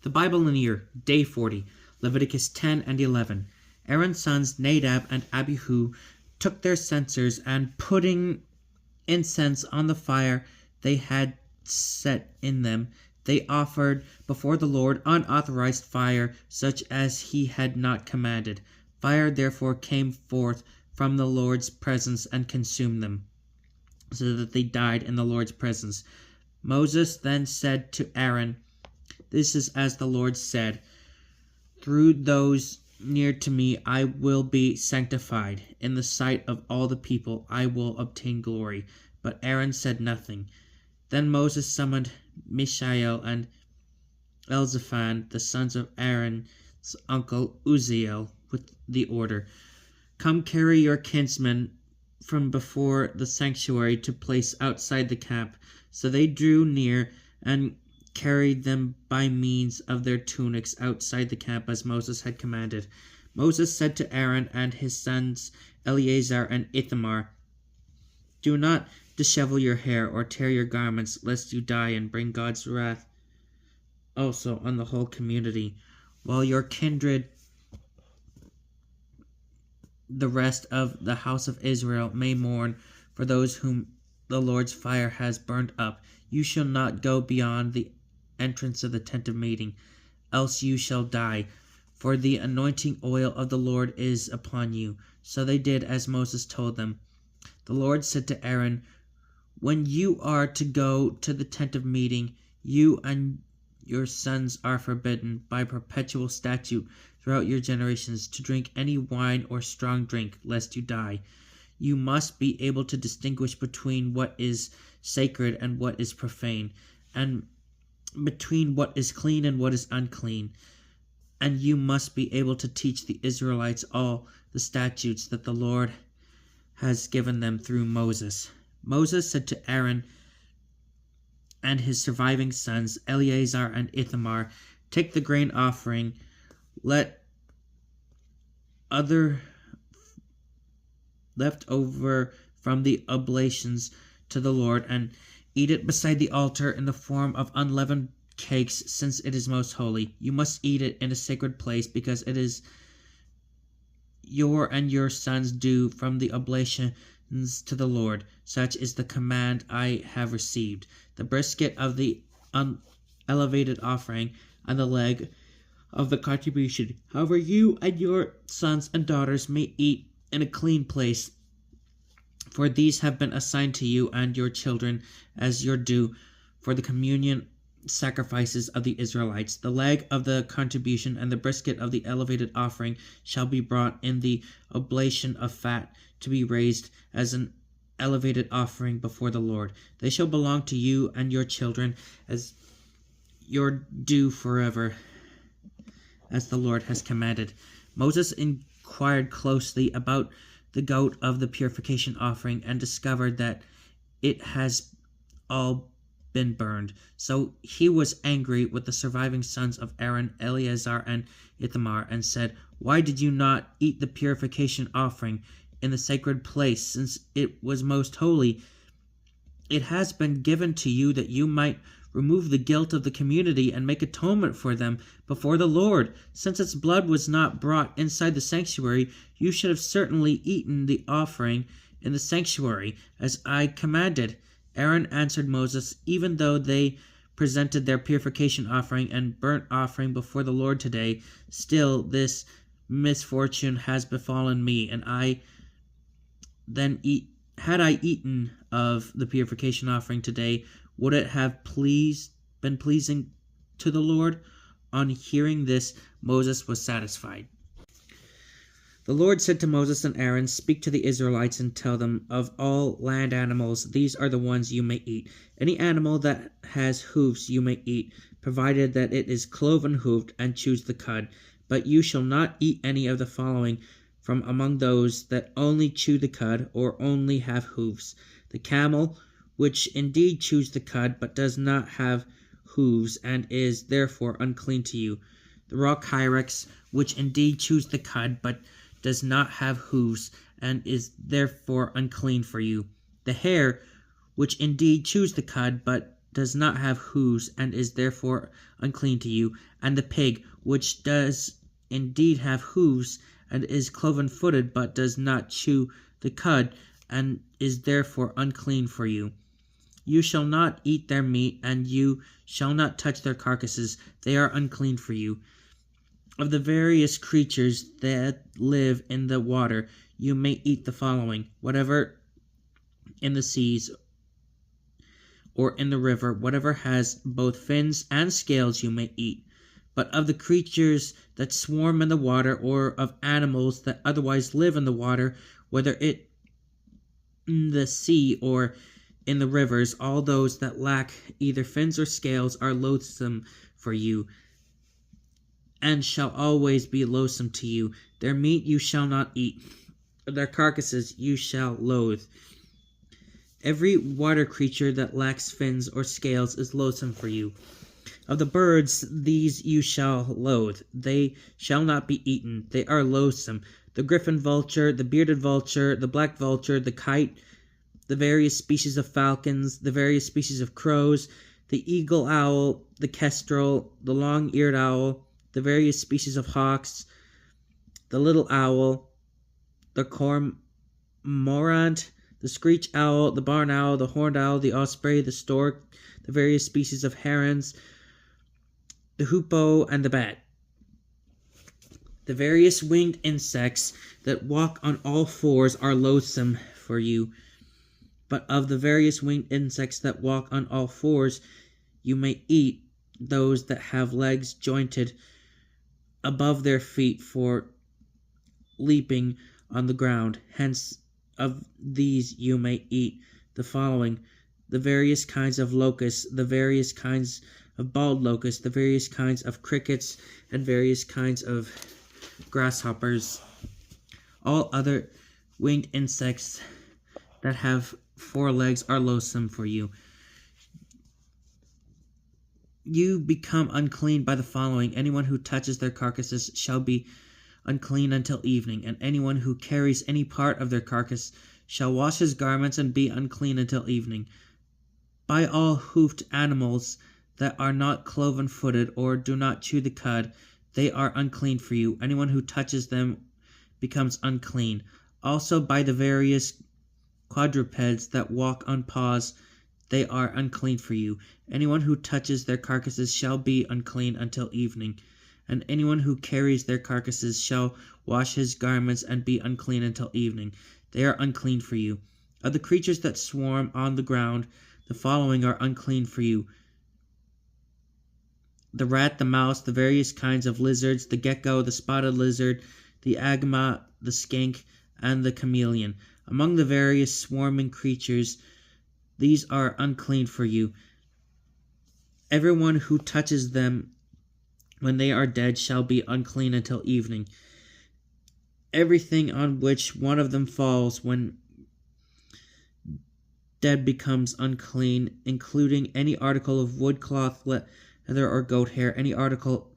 The Bible in a year, day 40, Leviticus 10 and 11. Aaron's sons Nadab and Abihu took their censers, and putting incense on the fire they had set in them, they offered before the Lord unauthorized fire, such as he had not commanded. Fire therefore came forth from the Lord's presence and consumed them, so that they died in the Lord's presence. Moses then said to Aaron, "This is as the Lord said, through those near to me I will be sanctified. In the sight of all the people I will obtain glory." But Aaron said nothing. Then Moses summoned Mishael and Elzaphan, the sons of Aaron's uncle Uzziel, with the order, "Come carry your kinsmen from before the sanctuary to place outside the camp." So they drew near and carried them by means of their tunics outside the camp, as Moses had commanded. Moses said to Aaron and his sons Eleazar and Ithamar, "Do not dishevel your hair or tear your garments, lest you die and bring God's wrath also on the whole community, while your kindred, the rest of the house of Israel, may mourn for those whom the Lord's fire has burned up. You shall not go beyond the entrance of the tent of meeting, else you shall die, for the anointing oil of the Lord is upon you." So they did as Moses told them. The Lord said to Aaron, "When you are to go to the tent of meeting, you and your sons are forbidden by perpetual statute throughout your generations to drink any wine or strong drink, lest you die. You must be able to distinguish between what is sacred and what is profane, and between what is clean and what is unclean. And you must be able to teach the Israelites all the statutes that the Lord has given them through Moses." Moses said to Aaron and his surviving sons, Eleazar and Ithamar, "Take the grain offering, let other left over from the oblations to the Lord, and eat it beside the altar in the form of unleavened cakes, since it is most holy. You must eat it in a sacred place, because it is your and your sons' due from the oblations to the Lord. Such is the command I have received. The brisket of the elevated offering and the leg of the contribution, however, you and your sons and daughters may eat in a clean place, for these have been assigned to you and your children as your due for the communion sacrifices of the Israelites. The leg of the contribution and the brisket of the elevated offering shall be brought in the oblation of fat to be raised as an elevated offering before the Lord. They shall belong to you and your children as your due forever, as the Lord has commanded." Moses inquired closely about the goat of the purification offering and discovered that it has all been burned. So he was angry with the surviving sons of Aaron, Eleazar, and Ithamar, and said, "Why did you not eat the purification offering in the sacred place, since it was most holy? It has been given to you that you might remove the guilt of the community and make atonement for them before the Lord. Since its blood was not brought inside the sanctuary, you should have certainly eaten the offering in the sanctuary, as I commanded." Aaron answered Moses, "Even though they presented their purification offering and burnt offering before the Lord today, still this misfortune has befallen me, and had I eaten of the purification offering today, would it have been pleasing to the Lord?" On hearing this, Moses was satisfied. The Lord said to Moses and Aaron, "Speak to the Israelites and tell them, of all land animals, these are the ones you may eat. Any animal that has hooves you may eat, provided that it is cloven-hooved, and chews the cud. But you shall not eat any of the following from among those that only chew the cud, or only have hooves: the camel, which indeed chews the cud, but does not have hooves, and is therefore unclean to you; the rock hyrax, which indeed chews the cud, but does not have hooves, and is therefore unclean for you; the hare, which indeed chews the cud, but does not have hooves, and is therefore unclean to you, and the pig, which does indeed have hooves, and is cloven-footed, but does not chew the cud, and is therefore unclean for you. You shall not eat their meat, and you shall not touch their carcasses. They are unclean for you. Of the various creatures that live in the water, you may eat the following: whatever in the seas or in the river, whatever has both fins and scales you may eat. But of the creatures that swarm in the water, or of animals that otherwise live in the water, whether it in the sea or in the rivers, all those that lack either fins or scales are loathsome for you, and shall always be loathsome to you. Their meat you shall not eat, their carcasses you shall loathe. Every water creature that lacks fins or scales is loathsome for you. Of the birds, these you shall loathe. They shall not be eaten. They are loathsome: the griffin vulture, the bearded vulture, the black vulture, the kite, the various species of falcons, the various species of crows, the eagle owl, the kestrel, the long-eared owl, the various species of hawks, the little owl, the cormorant, the screech owl, the barn owl, the horned owl, the osprey, the stork, the various species of herons, the hoopoe, and the bat. The various winged insects that walk on all fours are loathsome for you. But of the various winged insects that walk on all fours, you may eat those that have legs jointed above their feet for leaping on the ground. Hence, of these you may eat the following: the various kinds of locusts, the various kinds of bald locusts, the various kinds of crickets, and various kinds of grasshoppers. All other winged insects that have 4 legs are loathsome for you. You become unclean by the following: anyone who touches their carcasses shall be unclean until evening, and anyone who carries any part of their carcass shall wash his garments and be unclean until evening. By all hoofed animals that are not cloven-footed or do not chew the cud, they are unclean for you. Anyone who touches them becomes unclean. Also by the various quadrupeds that walk on paws, they are unclean for you. Anyone who touches their carcasses shall be unclean until evening, and anyone who carries their carcasses shall wash his garments and be unclean until evening. They are unclean for you. Of the creatures that swarm on the ground, the following are unclean for you: the rat, the mouse, the various kinds of lizards, the gecko, the spotted lizard, the agama, the skink, and the chameleon. Among the various swarming creatures, these are unclean for you. Everyone who touches them when they are dead shall be unclean until evening. Everything on which one of them falls when dead becomes unclean, including any article of wood, cloth, leather, or goat hair, any article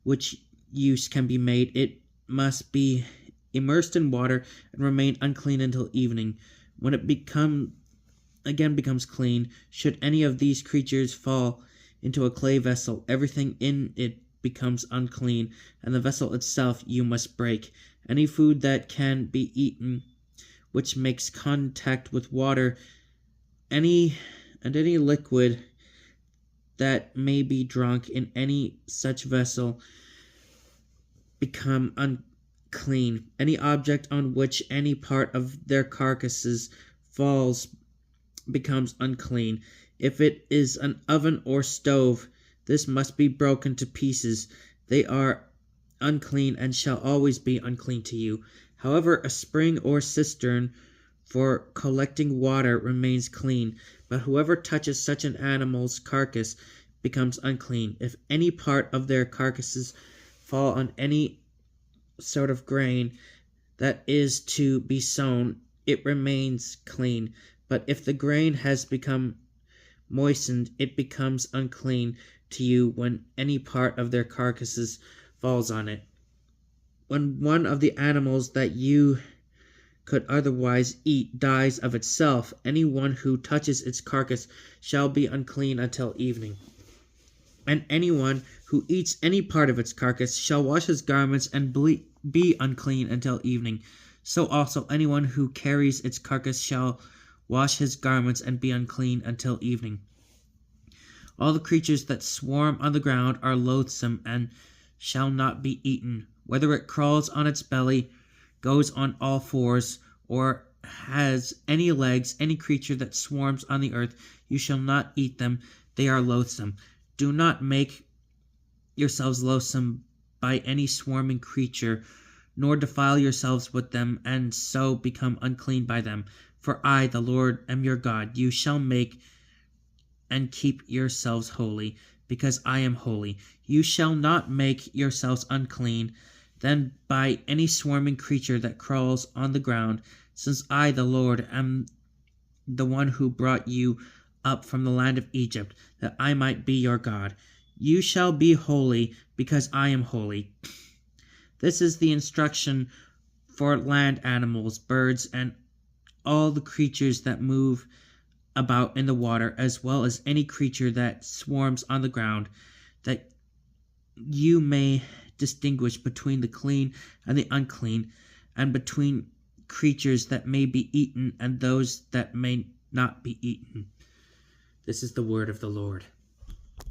which use can be made. It must be immersed in water and remain unclean until evening, when it becomes clean. Should any of these creatures fall into a clay vessel, everything in it becomes unclean, and the vessel itself you must break. Any food that can be eaten which makes contact with water, any liquid that may be drunk in any such vessel, become unclean. Any object on which any part of their carcasses falls becomes unclean. If it is an oven or stove, this must be broken to pieces. They are unclean and shall always be unclean to you. However, a spring or cistern for collecting water remains clean, but whoever touches such an animal's carcass becomes unclean. If any part of their carcasses fall on any sort of grain that is to be sown, it remains clean. But if the grain has become moistened, it becomes unclean to you when any part of their carcasses falls on it. When one of the animals that you could otherwise eat dies of itself. Anyone who touches its carcass shall be unclean until evening. And anyone who eats any part of its carcass shall wash his garments and be unclean until evening. So also anyone who carries its carcass shall wash his garments and be unclean until evening. All the creatures that swarm on the ground are loathsome and shall not be eaten, whether it crawls on its belly, goes on all fours, or has any legs. Any creature that swarms on the earth, you shall not eat them. They are loathsome. Do not make yourselves loathsome by any swarming creature, nor defile yourselves with them, and so become unclean by them. For I, the Lord, am your God. You shall make and keep yourselves holy, because I am holy. You shall not make yourselves unclean then by any swarming creature that crawls on the ground, since I, the Lord, am the one who brought you up from the land of Egypt, that I might be your God. You shall be holy, because I am holy. This is the instruction for land animals, birds, and all the creatures that move about in the water, as well as any creature that swarms on the ground, that you may distinguish between the clean and the unclean, and between creatures that may be eaten and those that may not be eaten. This is the word of the Lord.